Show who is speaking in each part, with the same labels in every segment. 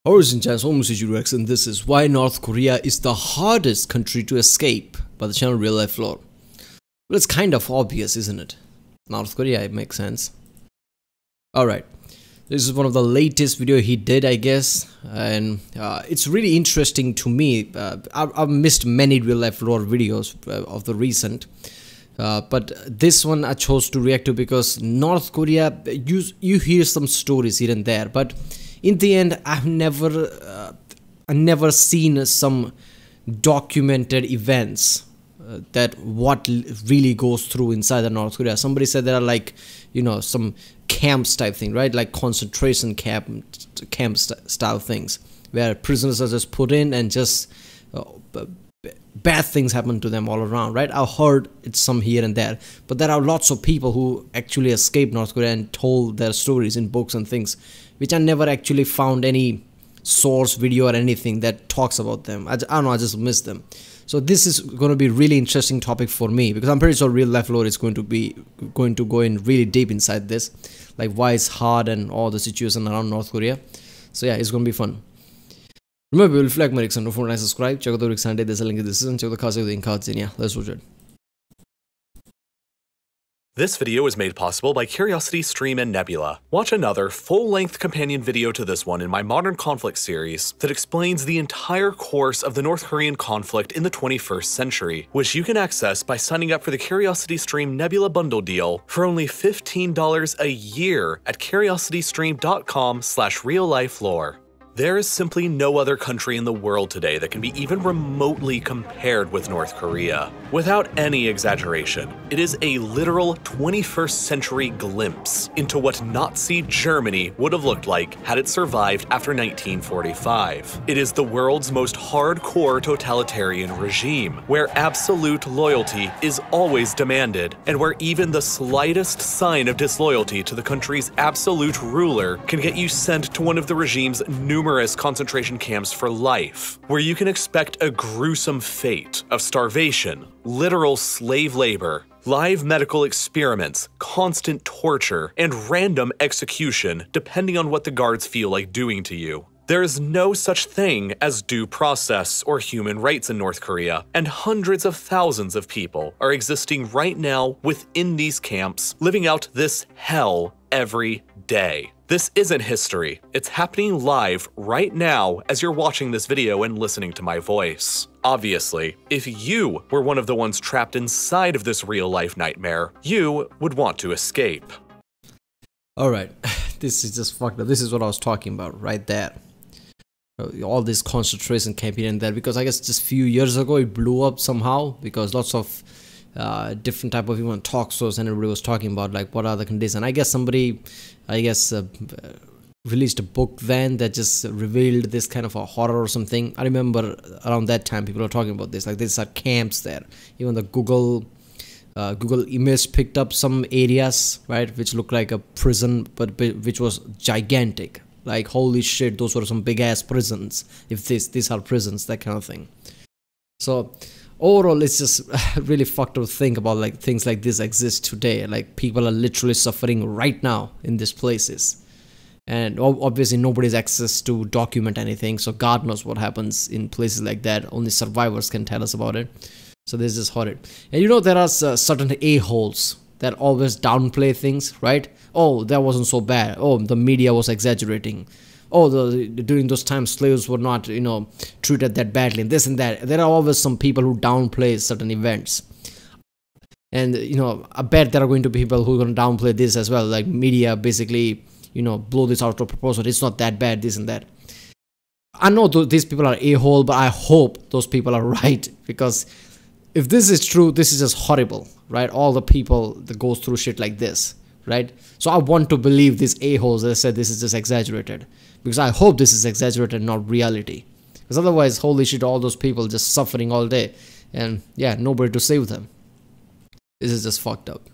Speaker 1: Origin channel, and this is why North Korea is the hardest country to escape by the channel RealLifeLore. Well, it's kind of obvious, isn't it? North Korea, it makes sense. Alright, this is one of the latest video he did, I guess, and it's really interesting to me. I've missed many RealLifeLore videos of the recent, but this one I chose to react to because North Korea, you hear some stories here and there, but in the end, I've never seen some documented events that what really goes through inside the North Korea. Somebody said there are like, you know, some camps type thing, right? Like concentration camp style things where prisoners are just put in and just bad things happen to them all around, right? I've heard it's some here and there, but there are lots of people who actually escaped North Korea and told their stories in books and things, which I never actually found any source video or anything that talks about them. I don't know, I just missed them. So this is going to be a really interesting topic for me because I'm pretty sure RealLifeLore is going to go in really deep inside this, like why it's hard and all the situation around North Korea. So yeah, it's going to be fun. Remember, if you like my reaction, don't forget to subscribe. Check out the reaction. There's a link in the description. Check out the cards in cards. Yeah, let's watch it.
Speaker 2: This video is made possible by Curiosity Stream and Nebula. Watch another full-length companion video to this one in my Modern Conflict series that explains the entire course of the North Korean conflict in the 21st century, which you can access by signing up for the Curiosity Stream Nebula bundle deal for only $15 a year at curiositystream.com/realliflore. There is simply no other country in the world today that can be even remotely compared with North Korea. Without any exaggeration, it is a literal 21st century glimpse into what Nazi Germany would have looked like had it survived after 1945. It is the world's most hardcore totalitarian regime, where absolute loyalty is always demanded, and where even the slightest sign of disloyalty to the country's absolute ruler can get you sent to one of the regime's numerous concentration camps for life, where you can expect a gruesome fate of starvation, literal slave labor, live medical experiments, constant torture, and random execution depending on what the guards feel like doing to you. There is no such thing as due process or human rights in North Korea, and hundreds of thousands of people are existing right now within these camps, living out this hell every day. This isn't history. It's happening live right now as you're watching this video and listening to my voice. Obviously, if you were one of the ones trapped inside of this real-life nightmare, you would want to escape.
Speaker 1: Alright, this is just fucked up. This is what I was talking about right there. All this concentration camp here and there, because I guess just a few years ago it blew up somehow because lots of different type of even talk shows and everybody was talking about like what are the conditions. I guess somebody released a book then that just revealed this kind of a horror or something. I remember around that time people were talking about this, like these are camps there. Even the Google image picked up some areas, right, which looked like a prison but which was gigantic. Like holy shit, those were some big ass prisons, if these are prisons, that kind of thing. So overall, it's just really fucked up to think about like things like this exist today. Like people are literally suffering right now in these places, and obviously nobody's access to document anything, so God knows what happens in places like that. Only survivors can tell us about it. So this is horrid. And you know, there are certain a-holes that always downplay things, right? Oh, that wasn't so bad. Oh, the media was exaggerating. Oh, during those times slaves were not, you know, treated that badly, and this and that. There are always some people who downplay certain events, and you know, I bet there are going to be people who are going to downplay this as well, like media basically, you know, blow this out of proportion. It's not that bad, this and that. I know these people are a-hole, but I hope those people are right, because if this is true, this is just horrible, right? All the people that goes through shit like this, right? So I want to believe these a-holes that said this is just exaggerated, because I hope this is exaggerated, not reality. Because otherwise, holy shit, all those people just suffering all day, and yeah, nobody to save them. This is just fucked up.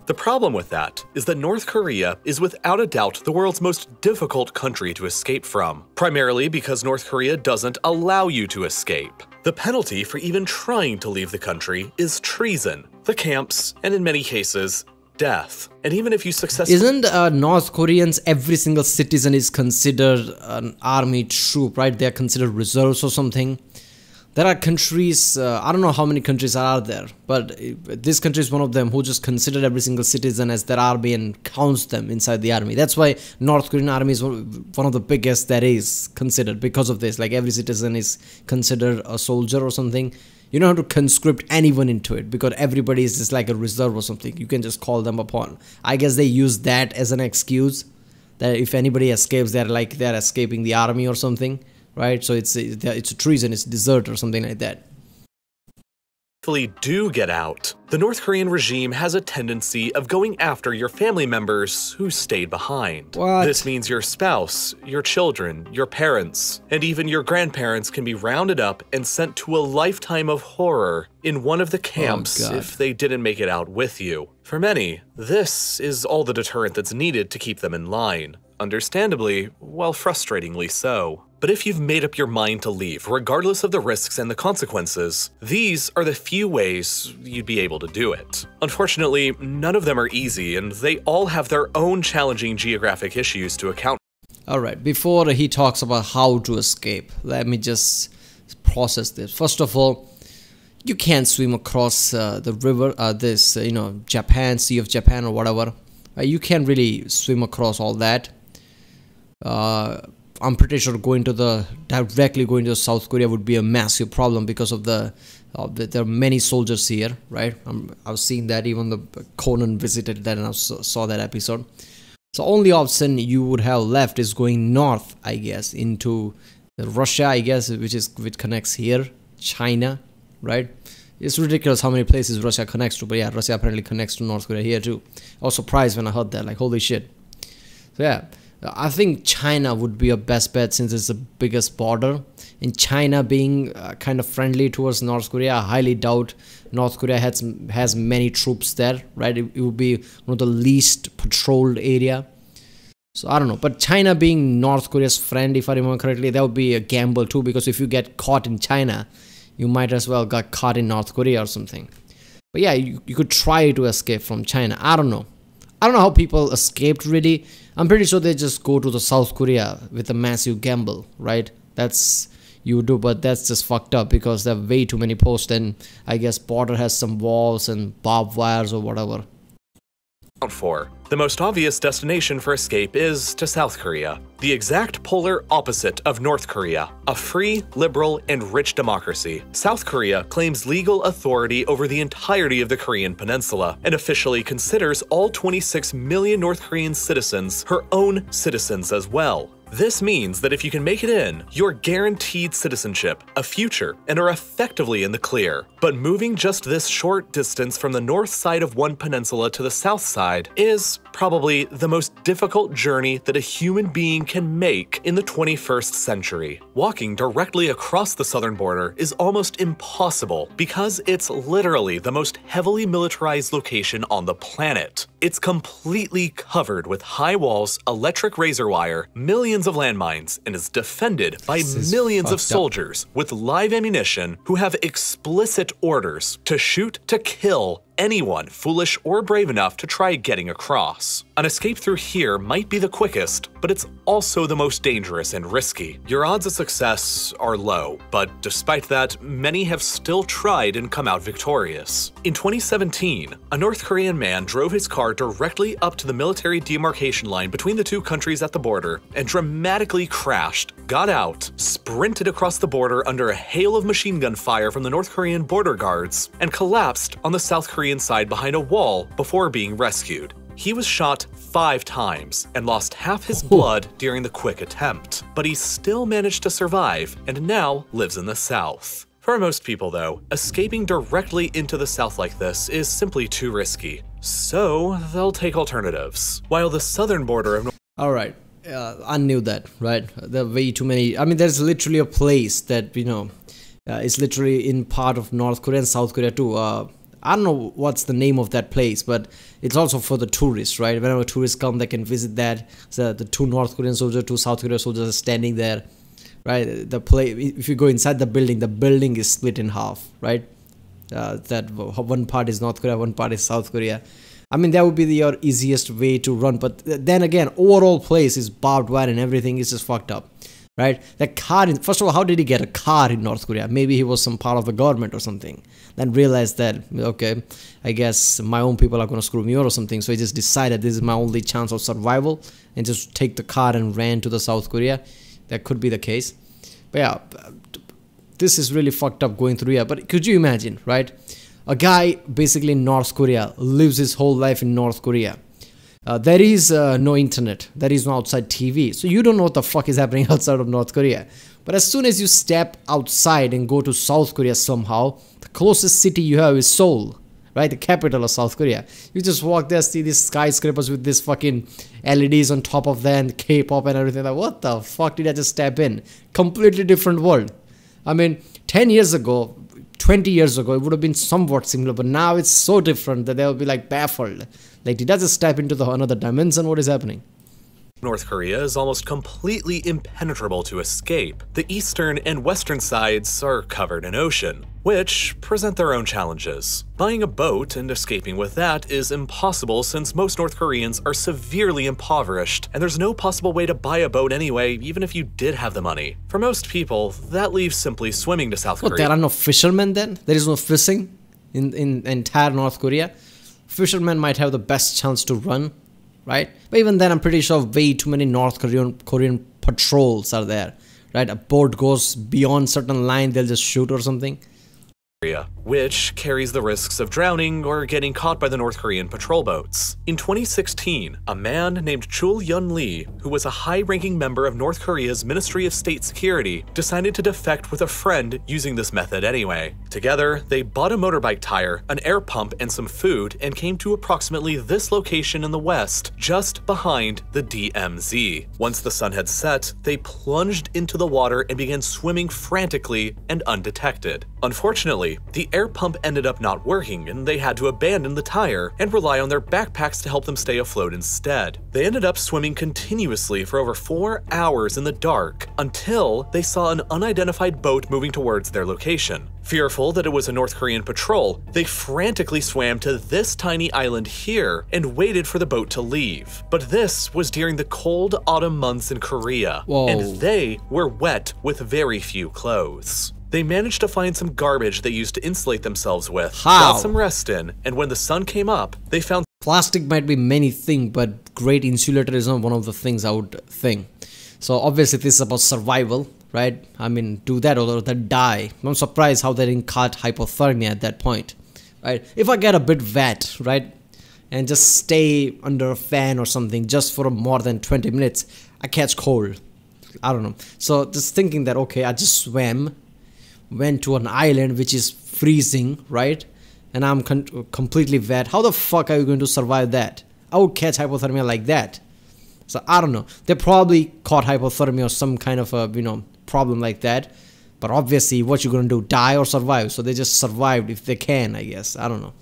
Speaker 2: The problem with that is that North Korea is without a doubt the world's most difficult country to escape from, primarily because North Korea doesn't allow you to escape. The penalty for even trying to leave the country is treason. The camps, and in many cases, death. And even if you successfully...
Speaker 1: Isn't North Koreans, every single citizen is considered an army troop, right? They are considered reserves or something. There are countries, I don't know how many countries are there, but this country is one of them who just consider every single citizen as their army and counts them inside the army. That's why North Korean army is one of the biggest that is considered because of this. Like every citizen is considered a soldier or something. You don't have to conscript anyone into it because everybody is just like a reserve or something. You can just call them upon. I guess they use that as an excuse that if anybody escapes, they're escaping the army or something. Right, so it's a treason, it's desert or something like that.
Speaker 2: Do get out. The North Korean regime has a tendency of going after your family members who stayed behind.
Speaker 1: What?
Speaker 2: This means your spouse, your children, your parents, and even your grandparents can be rounded up and sent to a lifetime of horror in one of the camps if they didn't make it out with you. For many, this is all the deterrent that's needed to keep them in line. Understandably, well, frustratingly so. But if you've made up your mind to leave, regardless of the risks and the consequences, these are the few ways you'd be able to do it. Unfortunately, none of them are easy, and they all have their own challenging geographic issues to account for.
Speaker 1: Alright, before he talks about how to escape, let me just process this. First of all, you can't swim across the river, Japan, Sea of Japan or whatever. You can't really swim across all that. I'm pretty sure directly going to South Korea would be a massive problem because of there are many soldiers here, right? I've seen that, even the Conan visited that and I saw that episode. So only option you would have left is going north, I guess, into Russia, I guess, which connects here, China, right? It's ridiculous how many places Russia connects to, but yeah, Russia apparently connects to North Korea here too. I was surprised when I heard that, like, holy shit. So yeah, I think China would be a best bet since it's the biggest border. And China being kind of friendly towards North Korea, I highly doubt North Korea has many troops there, right? It would be one of the least patrolled area. So I don't know, but China being North Korea's friend, if I remember correctly, that would be a gamble too, because if you get caught in China, you might as well get caught in North Korea or something. But yeah, you could try to escape from China. I don't know how people escaped really. I'm pretty sure they just go to the South Korea with a massive gamble, right? That's you do, but that's just fucked up because there are way too many posts, and I guess border has some walls and barbed wires or whatever.
Speaker 2: For. The most obvious destination for escape is to South Korea, the exact polar opposite of North Korea, a free, liberal, and rich democracy. South Korea claims legal authority over the entirety of the Korean peninsula and officially considers all 26 million North Korean citizens her own citizens as well. This means that if you can make it in, you're guaranteed citizenship, a future, and are effectively in the clear. But moving just this short distance from the north side of one peninsula to the south side is probably the most difficult journey that a human being can make in the 21st century. Walking directly across the southern border is almost impossible because it's literally the most heavily militarized location on the planet. It's completely covered with high walls, electric razor wire, millions of landmines, and is defended by millions of soldiers with live ammunition who have explicit orders to shoot to kill anyone foolish or brave enough to try getting across. An escape through here might be the quickest, but it's also the most dangerous and risky. Your odds of success are low, but despite that, many have still tried and come out victorious. In 2017, a North Korean man drove his car directly up to the military demarcation line between the two countries at the border and dramatically crashed, got out, sprinted across the border under a hail of machine gun fire from the North Korean border guards, and collapsed on the South Korean side behind a wall before being rescued. He was shot 5 times and lost half his blood during the quick attempt, but he still managed to survive and now lives in the South. For most people though, escaping directly into the South like this is simply too risky, so they'll take alternatives. While the southern border of
Speaker 1: Alright, I knew that, right? There are way too many. I mean, there's literally a place that, is literally in part of North Korea and South Korea too. I don't know what's the name of that place, but it's also for the tourists, right? Whenever tourists come, they can visit that. So the 2 North Korean soldiers, 2 South Korean soldiers are standing there, right? The place, if you go inside the building is split in half, right? That one part is North Korea, one part is South Korea. I mean, that would be your easiest way to run. But then again, overall place is barbed wire and everything is just fucked up, right? The car, first of all, how did he get a car in North Korea? Maybe he was some part of the government or something. Then realized that, okay, I guess my own people are going to screw me out or something. So he just decided this is my only chance of survival and just take the car and ran to the South Korea. That could be the case. But yeah, this is really fucked up going through here. But could you imagine, right? A guy basically in North Korea lives his whole life in North Korea. There is no internet. There is no outside TV. So you don't know what the fuck is happening outside of North Korea. But as soon as you step outside and go to South Korea somehow, the closest city you have is Seoul, right? The capital of South Korea. You just walk there, see these skyscrapers with this fucking LEDs on top of them, K-pop and everything. Like, what the fuck did I just step in? Completely different world. I mean, 10 years ago, 20 years ago, it would have been somewhat similar, but now it's so different that they'll be like baffled. Like, did I just step into another dimension? What is happening?
Speaker 2: North Korea is almost completely impenetrable to escape. The eastern and western sides are covered in ocean, which present their own challenges. Buying a boat and escaping with that is impossible since most North Koreans are severely impoverished, and there's no possible way to buy a boat anyway, even if you did have the money. For most people, that leaves simply swimming to South Korea.
Speaker 1: There are no fishermen then? There is no fishing in entire North Korea? Fishermen might have the best chance to run, right? But even then, I'm pretty sure way too many North Korean patrols are there, right? A boat goes beyond certain line, they'll just shoot or something.
Speaker 2: Which carries the risks of drowning or getting caught by the North Korean patrol boats. In 2016, a man named Chul Yun Lee, who was a high-ranking member of North Korea's Ministry of State Security, decided to defect with a friend using this method anyway. Together, they bought a motorbike tire, an air pump, and some food, and came to approximately this location in the west, just behind the DMZ. Once the sun had set, they plunged into the water and began swimming frantically and undetected. Unfortunately, the air pump ended up not working and they had to abandon the tire and rely on their backpacks to help them stay afloat instead. They ended up swimming continuously for over 4 hours in the dark until they saw an unidentified boat moving towards their location. Fearful that it was a North Korean patrol, they frantically swam to this tiny island here and waited for the boat to leave. But this was during the cold autumn months in Korea, and they were wet with very few clothes. They managed to find some garbage they used to insulate themselves with, got some rest in, and when the sun came up, they found
Speaker 1: plastic might be many things, but great insulator is not one of the things I would think. So obviously this is about survival, right? I mean, do that or they die. I'm surprised how they didn't caught hypothermia at that point, right? If I get a bit wet, right, and just stay under a fan or something just for more than 20 minutes, I catch cold. I don't know. So just thinking that, okay, I just swam, went to an island which is freezing, right? And I'm completely wet. How the fuck are you going to survive that? I would catch hypothermia like that. So I don't know. They probably caught hypothermia or some kind of a, problem like that. But obviously, what you gonna do? Die or survive? So they just survived if they can, I guess. I don't know.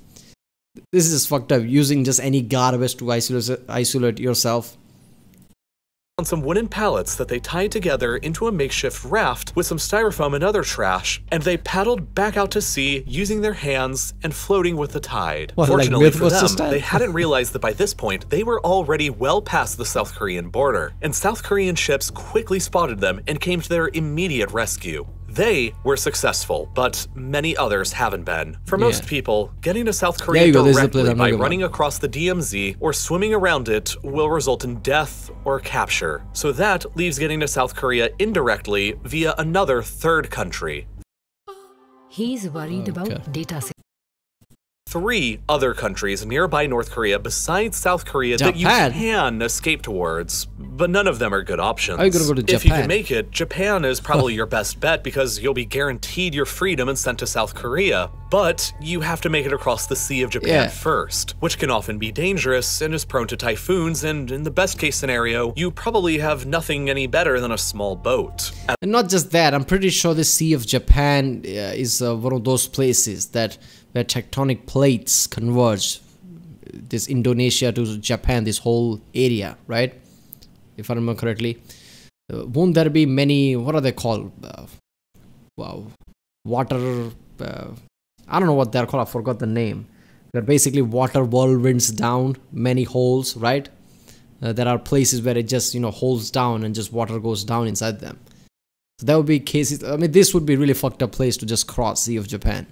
Speaker 1: This is fucked up. Using just any garbage to isolate yourself.
Speaker 2: On some wooden pallets that they tied together into a makeshift raft with some styrofoam and other trash, and they paddled back out to sea using their hands and floating with the tide. Fortunately for them, they hadn't realized that by this point, they were already well past the South Korean border, and South Korean ships quickly spotted them and came to their immediate rescue. They were successful, but many others haven't been. For most people, getting to South Korea directly by running across the DMZ or swimming around it will result in death or capture. So that leaves getting to South Korea indirectly via another third country.
Speaker 3: He's worried about data.
Speaker 2: 3 other countries nearby North Korea besides South Korea that you can escape towards, but none of them are good options.
Speaker 1: Are you gonna go to Japan?
Speaker 2: If you can make it, Japan is probably your best bet because you'll be guaranteed your freedom and sent to South Korea, but you have to make it across the Sea of Japan first, which can often be dangerous and is prone to typhoons, and in the best case scenario, you probably have nothing any better than a small boat.
Speaker 1: And not just that, I'm pretty sure the Sea of Japan is one of those places that where tectonic plates converge, this Indonesia to Japan, this whole area, right? If I remember correctly. Won't there be many, what are they called? Water, I don't know what they're called, I forgot the name. that basically water whirlwinds down many holes, right? There are places where it just, holds down and just water goes down inside them. So that would be cases. I mean, this would be a really fucked up place to just cross Sea of Japan.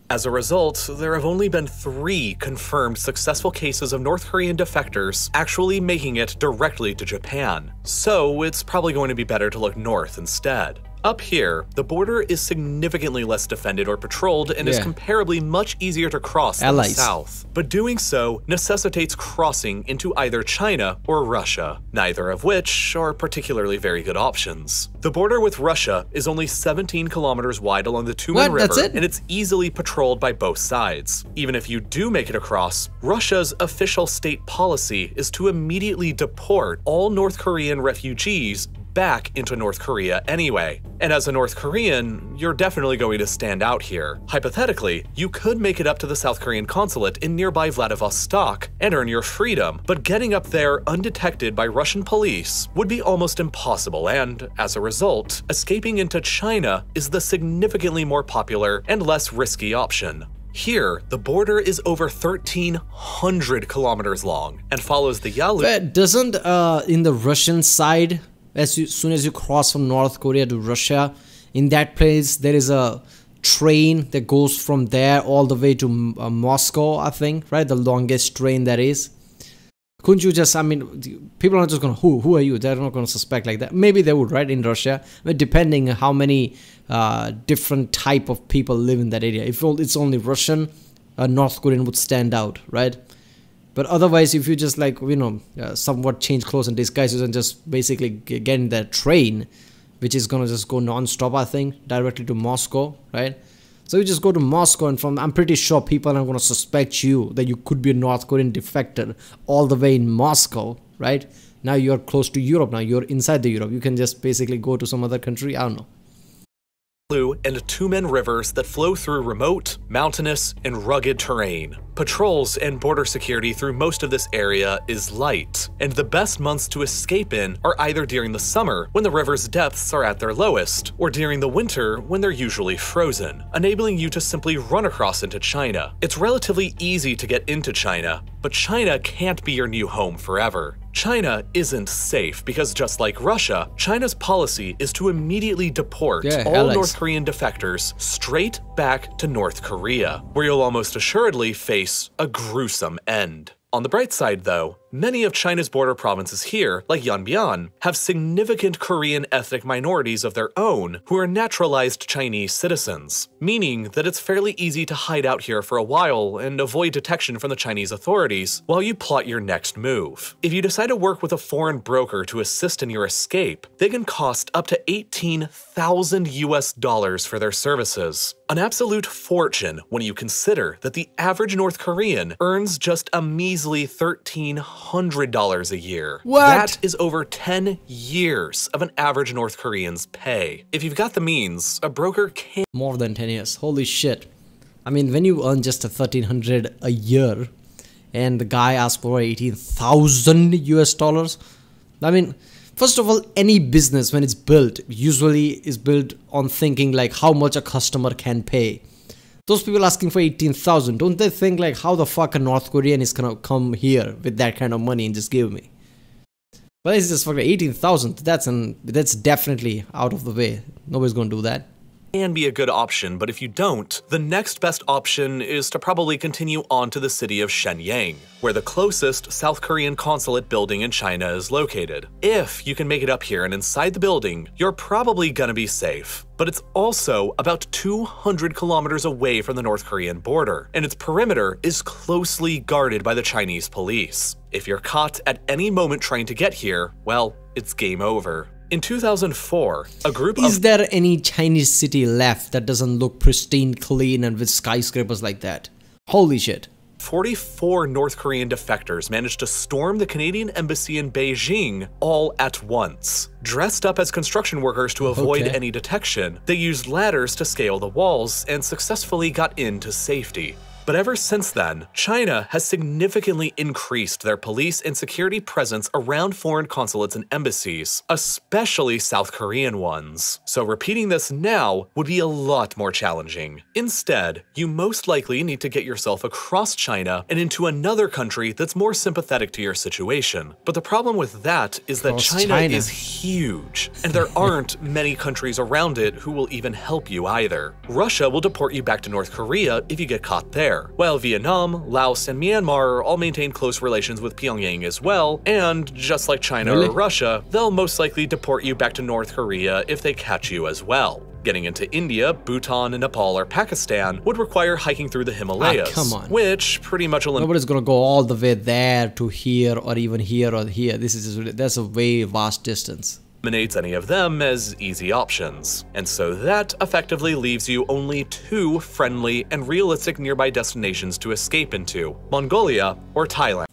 Speaker 2: As a result, there have only been 3 confirmed successful cases of North Korean defectors actually making it directly to Japan. So it's probably going to be better to look north instead. Up here, the border is significantly less defended or patrolled and is comparably much easier to cross than the south. But doing so necessitates crossing into either China or Russia, neither of which are particularly very good options. The border with Russia is only 17 kilometers wide along the Tumen River, and it's easily patrolled by both sides. Even if you do make it across, Russia's official state policy is to immediately deport all North Korean refugees back into North Korea anyway. And as a North Korean, you're definitely going to stand out here. Hypothetically, you could make it up to the South Korean consulate in nearby Vladivostok and earn your freedom, but getting up there undetected by Russian police would be almost impossible, and as a result, escaping into China is the significantly more popular and less risky option. Here, the border is over 1,300 kilometers long and follows the Yalu.
Speaker 1: But doesn't in the Russian side, soon as you cross from North Korea to Russia, in that place there is a train that goes from there all the way to Moscow, I think, right? The longest train that is. Couldn't you just, I mean, people are not just gonna, who are you? They're not gonna suspect like that. Maybe they would, right, in Russia, but depending on how many different type of people live in that area. If it's only Russian, North Korean would stand out, right? But otherwise, if you just like, somewhat change clothes and disguises and just basically get in that train, which is gonna just go non-stop, I think, directly to Moscow, right? So you just go to Moscow, and I'm pretty sure people are gonna suspect you that you could be a North Korean defector all the way in Moscow, right? Now you're close to Europe, now you're inside the Europe. You can just basically go to some other country, I don't know.
Speaker 2: And Tumen rivers that flow through remote, mountainous, and rugged terrain. Patrols and border security through most of this area is light, and the best months to escape in are either during the summer, when the river's depths are at their lowest, or during the winter, when they're usually frozen, enabling you to simply run across into China. It's relatively easy to get into China, but China can't be your new home forever. China isn't safe because, just like Russia, China's policy is to immediately deport all North Korean defectors straight back to North Korea, where you'll almost assuredly face a gruesome end. On the bright side, though, many of China's border provinces here, like Yanbian, have significant Korean ethnic minorities of their own who are naturalized Chinese citizens, meaning that it's fairly easy to hide out here for a while and avoid detection from the Chinese authorities while you plot your next move. If you decide to work with a foreign broker to assist in your escape, they can cost up to $18,000 for their services. An absolute fortune when you consider that the average North Korean earns just a measly $1,300 a year.
Speaker 1: What?
Speaker 2: That is over 10 years of an average North Korean's pay. If you've got the means, a broker can—
Speaker 1: More than 10 years. Holy shit. I mean, when you earn just a $1,300 a year and the guy asks for $18,000 I mean, first of all, any business when it's built usually is built on thinking like how much a customer can pay. Those people asking for 18,000, don't they think like how the fuck a North Korean is gonna come here with that kind of money and just give me? But it's just fucking 18,000. That's definitely out of the way. Nobody's gonna do that.
Speaker 2: Can be a good option, but if you don't, the next best option is to probably continue on to the city of Shenyang, where the closest South Korean consulate building in China is located. If you can make it up here and inside the building, you're probably gonna be safe. But it's also about 200 kilometers away from the North Korean border, and its perimeter is closely guarded by the Chinese police. If you're caught at any moment trying to get here, well, it's game over. In 2004, a group of—
Speaker 1: Is there any Chinese city left that doesn't look pristine, clean, and with skyscrapers like that? Holy shit.
Speaker 2: 44 North Korean defectors managed to storm the Canadian embassy in Beijing all at once. Dressed up as construction workers to avoid any detection, they used ladders to scale the walls and successfully got into safety. But ever since then, China has significantly increased their police and security presence around foreign consulates and embassies, especially South Korean ones. So repeating this now would be a lot more challenging. Instead, you most likely need to get yourself across China and into another country that's more sympathetic to your situation. But the problem with that is that China is huge, and there aren't many countries around it who will even help you either. Russia will deport you back to North Korea if you get caught there, while Vietnam, Laos, and Myanmar all maintain close relations with Pyongyang as well, and just like China or Russia, they'll most likely deport you back to North Korea if they catch you as well. Getting into India, Bhutan, Nepal, or Pakistan would require hiking through the Himalayas, which pretty much
Speaker 1: nobody's gonna go all the way there to here or even here or here. That's a way vast distance.
Speaker 2: Eliminates any of them as easy options. And so that effectively leaves you only two friendly and realistic nearby destinations to escape into: Mongolia or Thailand.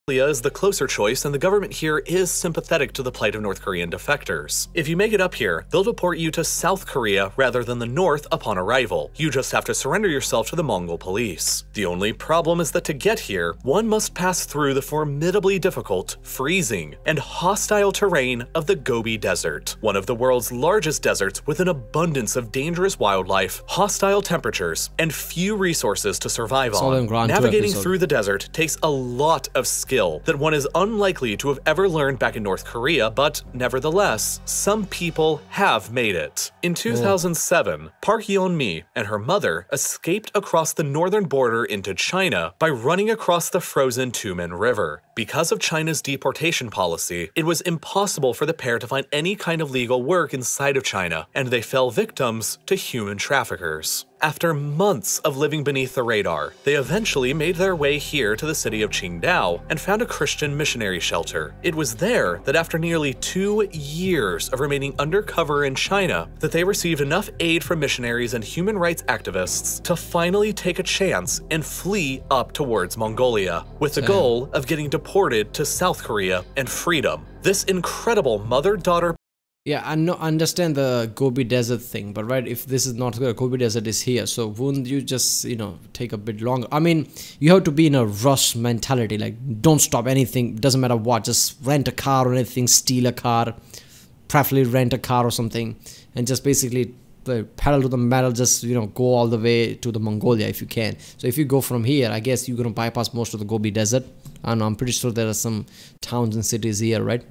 Speaker 2: Is the closer choice, and the government here is sympathetic to the plight of North Korean defectors. If you make it up here, they'll deport you to South Korea rather than the North upon arrival. You just have to surrender yourself to the Mongol police. The only problem is that to get here, one must pass through the formidably difficult, freezing, and hostile terrain of the Gobi Desert, one of the world's largest deserts with an abundance of dangerous wildlife, hostile temperatures, and few resources to survive on. Navigating through the desert takes a lot of skill that one is unlikely to have ever learned back in North Korea, but nevertheless, some people have made it. In 2007, Park Yeon-mi and her mother escaped across the northern border into China by running across the frozen Tumen River. Because of China's deportation policy, it was impossible for the pair to find any kind of legal work inside of China, and they fell victims to human traffickers. After months of living beneath the radar, they eventually made their way here to the city of Qingdao and found a Christian missionary shelter. It was there that after nearly 2 years of remaining undercover in China, that they received enough aid from missionaries and human rights activists to finally take a chance and flee up towards Mongolia, with the goal of getting deported to South Korea and freedom. This incredible mother-daughter.
Speaker 1: Yeah, I understand the Gobi Desert thing, but right, if this is not good, Gobi Desert is here, so wouldn't you just, take a bit longer? I mean, you have to be in a rush mentality, like, don't stop anything, doesn't matter what, just rent a car or anything, steal a car, preferably rent a car or something, and just basically pedal to the metal, just, go all the way to the Mongolia if you can. So if you go from here, I guess you're gonna bypass most of the Gobi Desert. I don't know, I'm pretty sure there are some towns and cities here, right?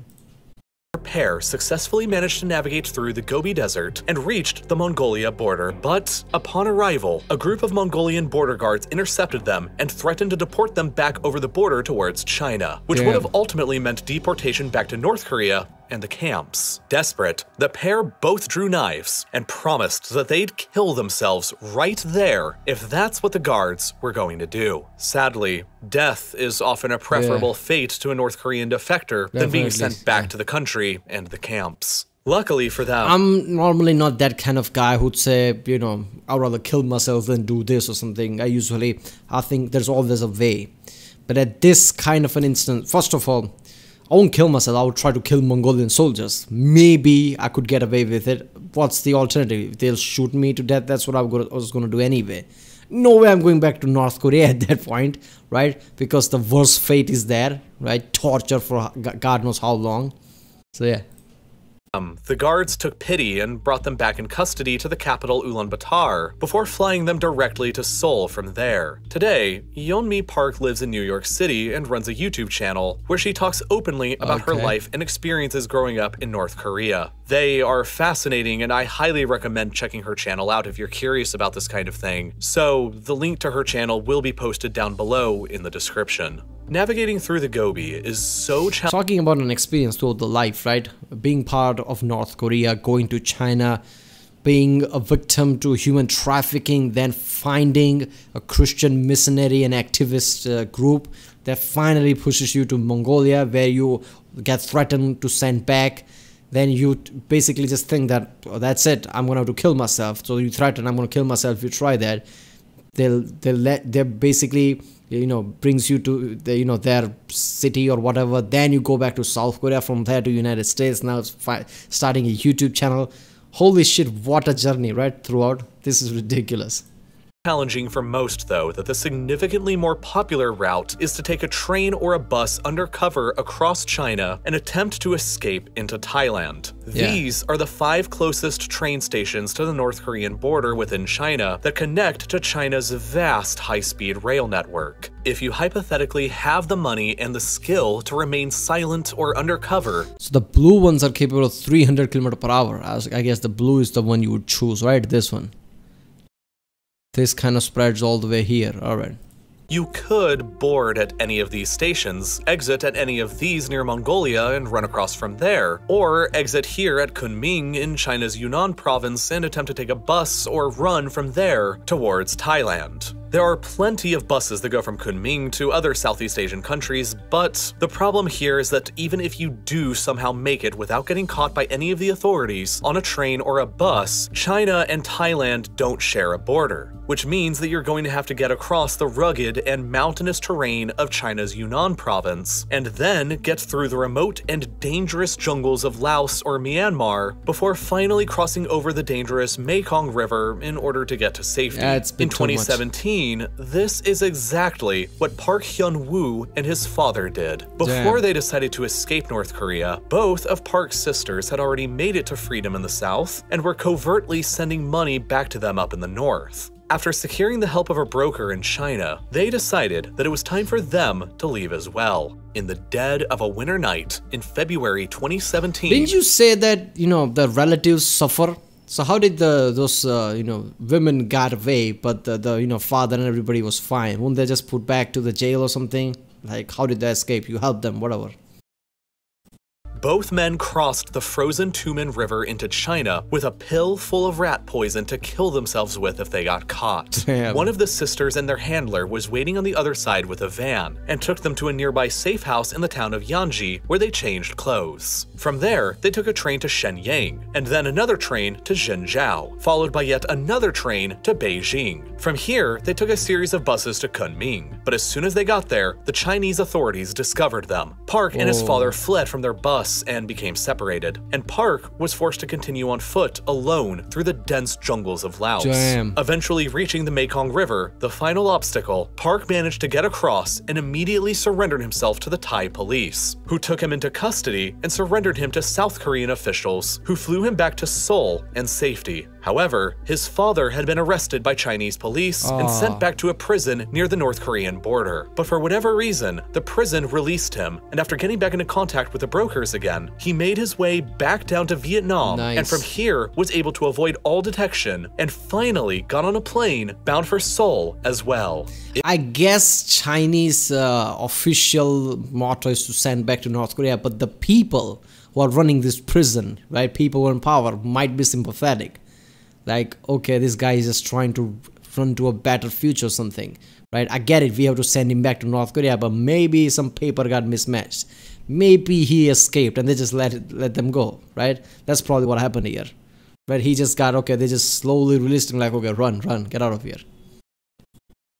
Speaker 2: Pair successfully managed to navigate through the Gobi Desert and reached the Mongolia border, but upon arrival, a group of Mongolian border guards intercepted them and threatened to deport them back over the border towards China, which would have ultimately meant deportation back to North Korea and the camps. Desperate, the pair both drew knives and promised that they'd kill themselves right there if that's what the guards were going to do. Sadly, death is often a preferable fate to a North Korean defector than being sent back to the country and the camps. Luckily for them,
Speaker 1: I'm normally not that kind of guy who'd say, I'd rather kill myself than do this or something. I think there's always a way. But at this kind of an instance, first of all, I won't kill myself, I would try to kill Mongolian soldiers. Maybe I could get away with it. What's the alternative? If they'll shoot me to death, that's what I was going to do anyway. No way I'm going back to North Korea at that point, right? Because the worst fate is there, right? Torture for God knows how long. So yeah.
Speaker 2: The guards took pity and brought them back in custody to the capital Ulaanbaatar before flying them directly to Seoul from there. Today, Yeonmi Park lives in New York City and runs a YouTube channel where she talks openly about her life and experiences growing up in North Korea. They are fascinating, and I highly recommend checking her channel out if you're curious about this kind of thing. So the link to her channel will be posted down below in the description. Navigating through the Gobi is so challenging.
Speaker 1: Talking about an experience throughout the life, right? Being part of North Korea, going to China, being a victim to human trafficking, then finding a Christian missionary and activist group that finally pushes you to Mongolia, where you get threatened to send back. Then you basically just think that, oh, that's it, I'm gonna have to kill myself. So you threaten, I'm gonna kill myself if you try that. They're basically, brings you to their city or whatever. Then you go back to South Korea, from there to United States. Now it's starting a YouTube channel. Holy shit, what a journey, right? Throughout, this is ridiculous.
Speaker 2: Challenging for most, though, that the significantly more popular route is to take a train or a bus undercover across China and attempt to escape into Thailand.
Speaker 1: Yeah.
Speaker 2: These are the 5 closest train stations to the North Korean border within China that connect to China's vast high-speed rail network. If you hypothetically have the money and the skill to remain silent or undercover.
Speaker 1: So the blue ones are capable of 300 km/h. I guess the blue is the one you would choose, right? This one. This kind of spreads all the way here. Alright.
Speaker 2: You could board at any of these stations, exit at any of these near Mongolia and run across from there, or exit here at Kunming in China's Yunnan province and attempt to take a bus or run from there towards Thailand. There are plenty of buses that go from Kunming to other Southeast Asian countries, but the problem here is that even if you do somehow make it without getting caught by any of the authorities on a train or a bus, China and Thailand don't share a border, which means that you're going to have to get across the rugged and mountainous terrain of China's Yunnan province, and then get through the remote and dangerous jungles of Laos or Myanmar before finally crossing over the dangerous Mekong River in order to get to safety. In 2017, this is exactly what Park Hyun-woo and his father did. Before they decided to escape North Korea, both of Park's sisters had already made it to freedom in the south and were covertly sending money back to them up in the north. After securing the help of a broker in China, they decided that it was time for them to leave as well. In the dead of a winter night in February 2017.
Speaker 1: Didn't you say that, the relatives suffer? So how did those women got away, but the father and everybody was fine? Wouldn't they just put back to the jail or something? Like, how did they escape? You helped them, whatever.
Speaker 2: Both men crossed the frozen Tumen River into China with a pill full of rat poison to kill themselves with if they got caught.
Speaker 1: Damn.
Speaker 2: One of the sisters and their handler was waiting on the other side with a van and took them to a nearby safe house in the town of Yanji where they changed clothes. From there, they took a train to Shenyang and then another train to Zhengzhou, followed by yet another train to Beijing. From here, they took a series of buses to Kunming, but as soon as they got there, the Chinese authorities discovered them. Park and his father fled from their bus and became separated, and Park was forced to continue on foot alone through the dense jungles of Laos.
Speaker 1: Damn.
Speaker 2: Eventually reaching the Mekong River, the final obstacle, Park managed to get across and immediately surrendered himself to the Thai police, who took him into custody and surrendered him to South Korean officials, who flew him back to Seoul in safety. However, his father had been arrested by Chinese police and sent back to a prison near the North Korean border. But for whatever reason, the prison released him, and after getting back into contact with the brokers again, he made his way back down to Vietnam, and from here was able to avoid all detection and finally got on a plane bound for Seoul as well.
Speaker 1: I guess Chinese official motto is to send back to North Korea, but the people who are running this prison, right, people who are in power, might be sympathetic. Like, okay, this guy is just trying to run to a better future or something, right? I get it, we have to send him back to North Korea, but maybe some paper got mismatched. Maybe he escaped and they just let them go, right? That's probably what happened here, right? He just got, okay, they just slowly released him like, okay, run, get out of here.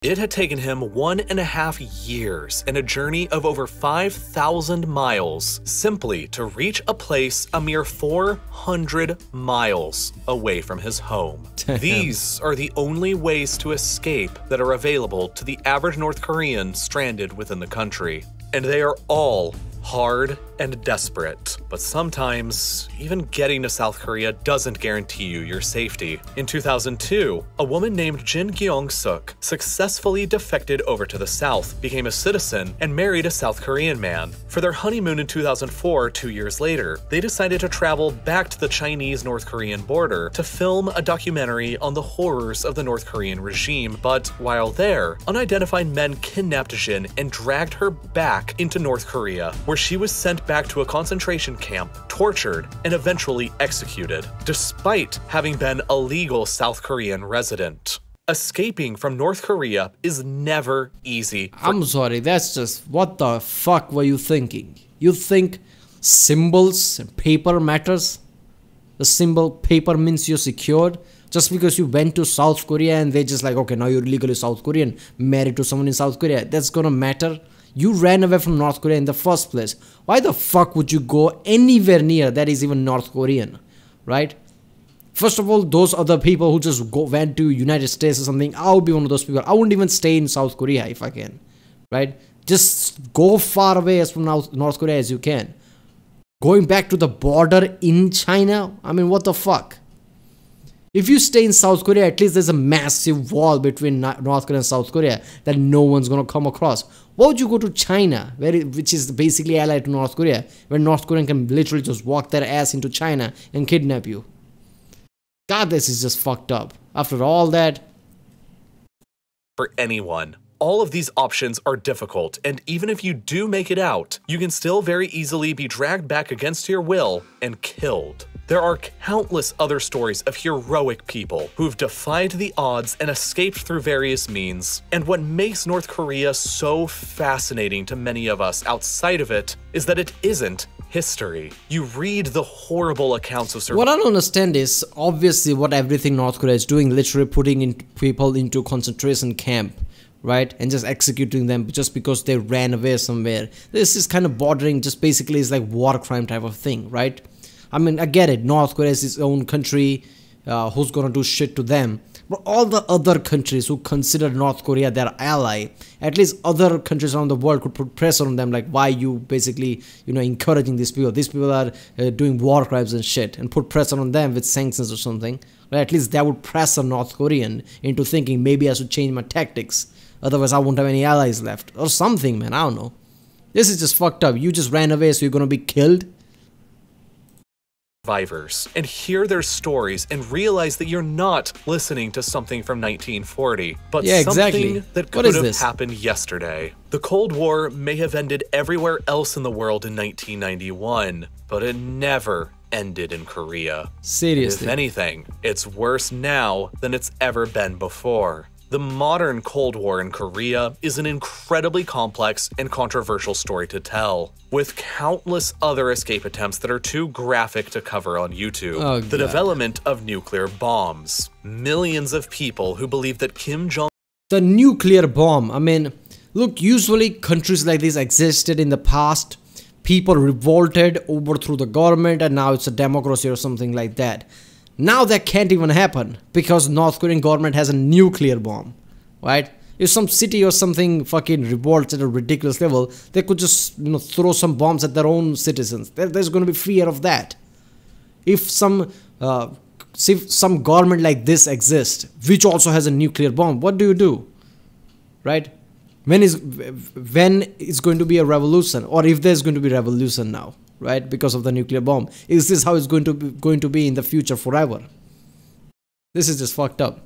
Speaker 2: It had taken him 1.5 years and a journey of over 5,000 miles simply to reach a place a mere 400 miles away from his home. These are the only ways to escape that are available to the average North Korean stranded within the country. And they are all hard and desperate, but sometimes even getting to South Korea doesn't guarantee you your safety. In 2002, a woman named Jin Kyung-suk successfully defected over to the south, became a citizen, and married a South Korean man. For their honeymoon in 2004, 2 years later, they decided to travel back to the Chinese-North Korean border to film a documentary on the horrors of the North Korean regime, but while there, unidentified men kidnapped Jin and dragged her back into North Korea, where she was sent back to a concentration camp, tortured, and eventually executed, despite having been a legal South Korean resident. Escaping from North Korea is never easy.
Speaker 1: I'm sorry, that's just, what the fuck were you thinking? You think symbols and paper matters? The symbol paper means you're secured? Just because you went to South Korea and they just like, okay, now you're legally South Korean, married to someone in South Korea, that's gonna matter? You ran away from North Korea in the first place. Why the fuck would you go anywhere near that is even North Korean, right? First of all, those other people who just went to United States or something, I would be one of those people. I wouldn't even stay in South Korea if I can, right? Just go far away as from North Korea as you can. Going back to the border in China, I mean, what the fuck? If you stay in South Korea, at least there's a massive wall between North Korea and South Korea that no one's going to come across. Why would you go to China, which is basically allied to North Korea, where North Korean can literally just walk their ass into China and kidnap you? God, this is just fucked up. After all that.
Speaker 2: For anyone. All of these options are difficult, and even if you do make it out, you can still very easily be dragged back against your will and killed. There are countless other stories of heroic people who've defied the odds and escaped through various means. And what makes North Korea so fascinating to many of us outside of it is that it isn't history. You read the horrible accounts of survival.
Speaker 1: What I don't understand is obviously what everything North Korea is doing, literally putting people into concentration camp, right, and just executing them just because they ran away somewhere. This is kind of bordering, just basically is like war crime type of thing, right? I mean, I get it, North Korea is its own country, who's gonna do shit to them, but all the other countries who consider North Korea their ally, at least other countries around the world could put pressure on them, like, why you basically, you know, encouraging these people are doing war crimes and shit, and put pressure on them with sanctions or something. Well, at least that would pressure North Korean into thinking maybe I should change my tactics. Otherwise, I won't have any allies left. Or something, man. I don't know. This is just fucked up. You just ran away, so you're gonna be killed?
Speaker 2: Survivors, and hear their stories and realize that you're not listening to something from 1940, but something that could have happened yesterday. The Cold War may have ended everywhere else in the world in 1991, but it never ended in Korea.
Speaker 1: Seriously.
Speaker 2: If anything, it's worse now than it's ever been before. The modern Cold War in Korea is an incredibly complex and controversial story to tell, with countless other escape attempts that are too graphic to cover on YouTube. The development of nuclear bombs. Millions of people who believe that Kim Jong...
Speaker 1: The nuclear bomb. I mean, look, usually countries like this existed in the past. People revolted, overthrew the government, and now it's a democracy or something like that. Now that can't even happen because North Korean government has a nuclear bomb, right? If some city or something fucking revolts at a ridiculous level, they could just, you know, throw some bombs at their own citizens. There's going to be fear of that. If some government like this exists, which also has a nuclear bomb, what do? Right? When is going to be a revolution, or if there's going to be a revolution now? Right, because of the nuclear bomb. Is this how it's going to be in the future forever? This is just fucked up.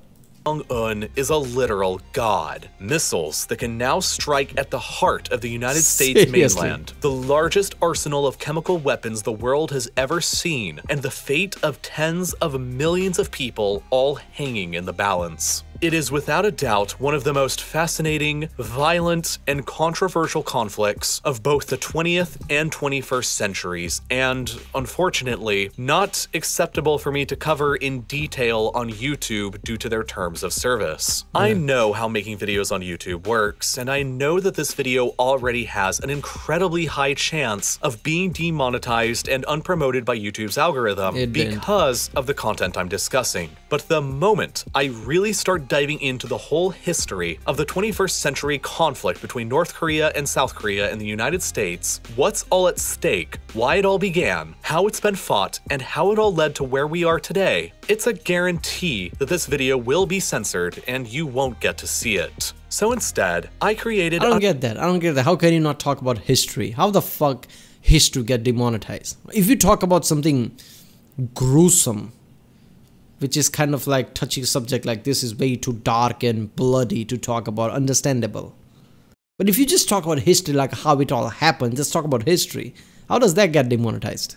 Speaker 2: Jong-un is a literal god. Missiles that can now strike at the heart of the United States mainland. The largest arsenal of chemical weapons the world has ever seen, and the fate of tens of millions of people all hanging in the balance. It is without a doubt one of the most fascinating, violent, and controversial conflicts of both the 20th and 21st centuries, and, unfortunately, not acceptable for me to cover in detail on YouTube due to their terms of service. I know how making videos on YouTube works, and I know that this video already has an incredibly high chance of being demonetized and unpromoted by YouTube's algorithm because of the content I'm discussing. But the moment I really start diving into the whole history of the 21st century conflict between North Korea and South Korea and the United States, what's all at stake, why it all began, how it's been fought, and how it all led to where we are today, it's a guarantee that this video will be censored and you won't get to see it. So instead, I created...
Speaker 1: I don't get that. How can you not talk about history? How the fuck history get demonetized? If you talk about something gruesome, which is kind of like touching a subject like this is way too dark and bloody to talk about, understandable. But if you just talk about history, like how it all happened, just talk about history, how does that get demonetized?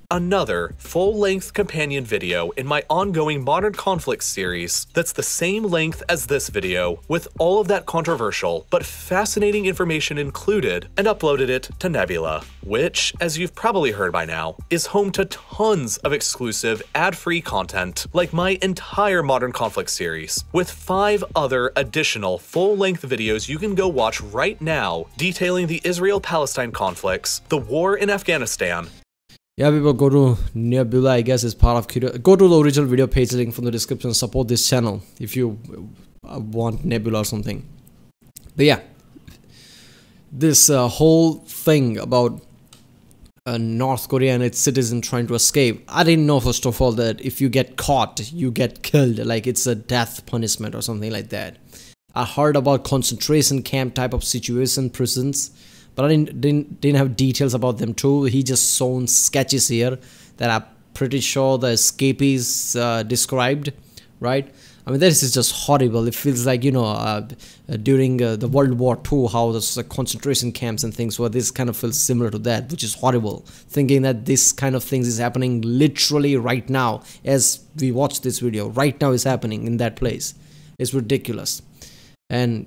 Speaker 2: Another full-length companion video in my ongoing Modern Conflict series that's the same length as this video, with all of that controversial but fascinating information included, and uploaded it to Nebula, which, as you've probably heard by now, is home to tons of exclusive ad-free content, like my entire Modern Conflict series, with 5 other additional full-length videos you can go watch right now detailing the Israel-Palestine conflicts, the war in Afghanistan,
Speaker 1: Yeah, people, go to Nebula, I guess, is part of go to the original video page link from the description. Support this channel if you want Nebula or something. But yeah, this whole thing about North Korea and its citizens trying to escape, I didn't know, first of all, that if you get caught, you get killed, like it's a death punishment or something like that. I heard about concentration camp type of situation, prisons, but I didn't have details about them too. He just shown sketches here that I'm pretty sure the escapees described, right? I mean, this is just horrible. It feels like, you know, during the World War II, how the concentration camps and things were. This kind of feels similar to that, which is horrible. Thinking that this kind of things is happening literally right now as we watch this video. Right now is happening in that place. It's ridiculous. And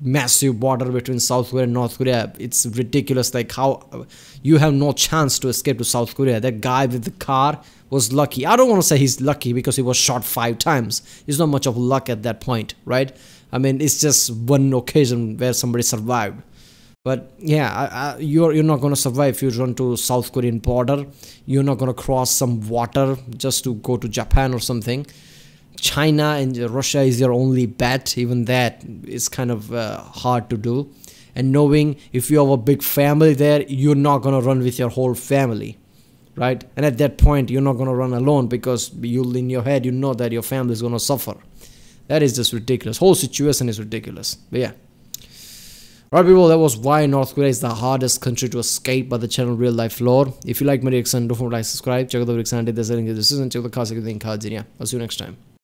Speaker 1: massive border between South Korea and North Korea. It's ridiculous, like how you have no chance to escape to South Korea. That guy with the car was lucky. I don't want to say he's lucky because he was shot 5 times. It's not much of luck at that point, right? I mean, it's just one occasion where somebody survived. But yeah, you're not going to survive if you run to South Korean border. You're not going to cross some water just to go to Japan or something. China and Russia is your only bet. Even that is kind of hard to do. And knowing if you have a big family there, you're not going to run with your whole family, right? And at that point, you're not going to run alone because you'll, in your head, you know that your family is going to suffer. That is just ridiculous. Whole situation is ridiculous. But yeah. Alright people, that was why North Korea is the hardest country to escape by the channel Real Life Lore. If you like my reaction, don't forget to like, subscribe, check out the reaction, did this in the decision, check out the cards, everything cards, and yeah, I'll see you next time.